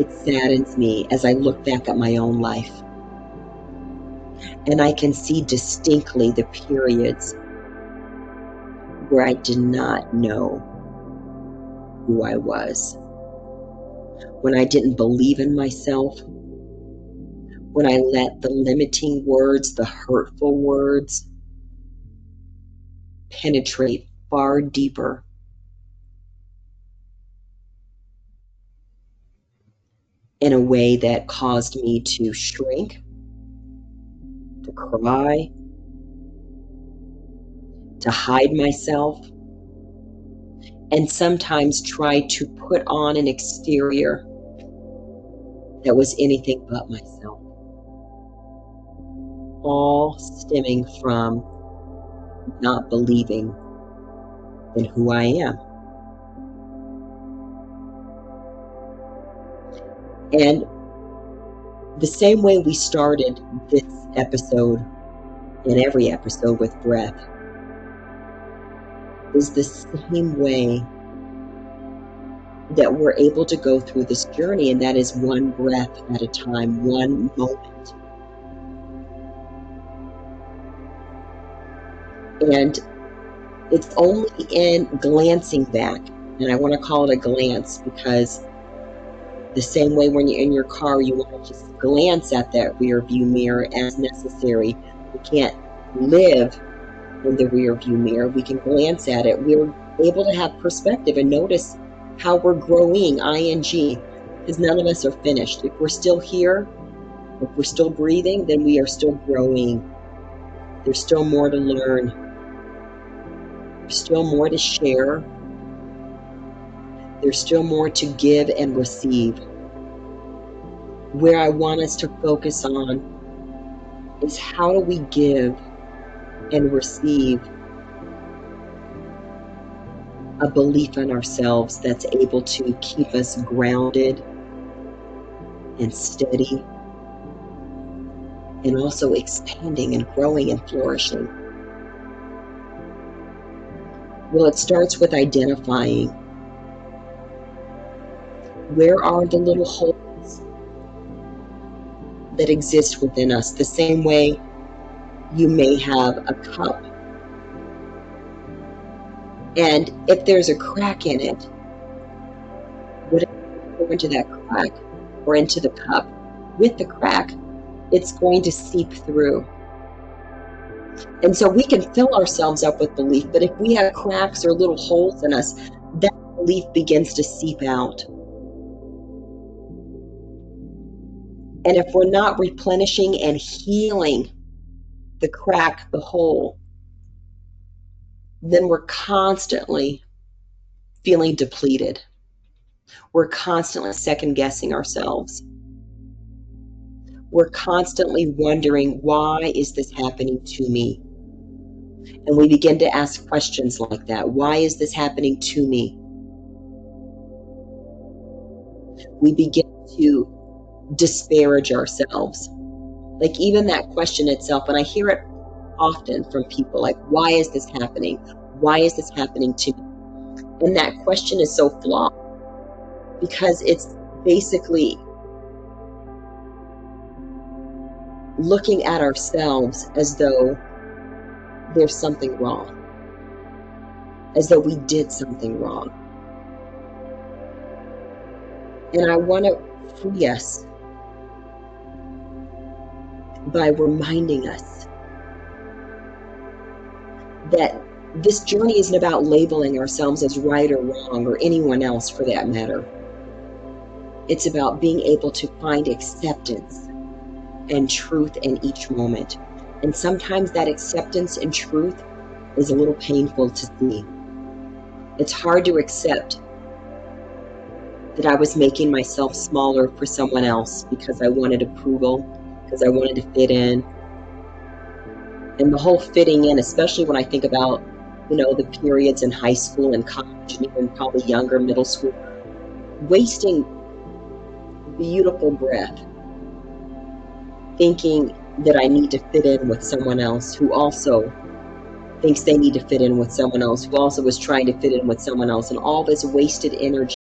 It saddens me as I look back at my own life, and I can see distinctly the periods where I did not know who I was, when I didn't believe in myself, when I let the limiting words, the hurtful words, penetrate far deeper in a way that caused me to shrink, to cry, to hide myself, and sometimes try to put on an exterior that was anything but myself. All stemming from not believing in who I am. And the same way we started this episode, and every episode with breath, is the same way that we're able to go through this journey, and that is one breath at a time, one moment. And it's only in glancing back, and I want to call it a glance because the same way when you're in your car, you want to just glance at that rear view mirror as necessary. We can't live in the rear view mirror. We can glance at it. We're able to have perspective and notice how we're growing, ing, because none of us are finished. If we're still here, if we're still breathing, then we are still growing. There's still more to learn. There's still more to share. There's still more to give and receive. Where I want us to focus on is how do we give and receive a belief in ourselves that's able to keep us grounded and steady, and also expanding and growing and flourishing. Well, it starts with identifying where are the little holes that exist within us. The same way you may have a cup, and if there's a crack in it, whatever you go into that crack or into the cup with the crack, it's going to seep through. And so we can fill ourselves up with belief, but if we have cracks or little holes in us, that belief begins to seep out. And if we're not replenishing and healing the crack, the hole, then we're constantly feeling depleted. We're constantly second guessing ourselves. We're constantly wondering, why is this happening to me? And we begin to ask questions like that. Why is this happening to me? We begin to disparage ourselves. Like even that question itself, and I hear it often from people, like, why is this happening? Why is this happening to me? And that question is so flawed because it's basically looking at ourselves as though there's something wrong, as though we did something wrong. And I want to free us by reminding us that this journey isn't about labeling ourselves as right or wrong, or anyone else for that matter. It's about being able to find acceptance and truth in each moment. And sometimes that acceptance and truth is a little painful to see. It's hard to accept that I was making myself smaller for someone else because I wanted approval, because I wanted to fit in. And the whole fitting in, especially when I think about, the periods in high school and college and even probably younger, middle school, wasting beautiful breath thinking that I need to fit in with someone else who also thinks they need to fit in with someone else, who also was trying to fit in with someone else, and all this wasted energy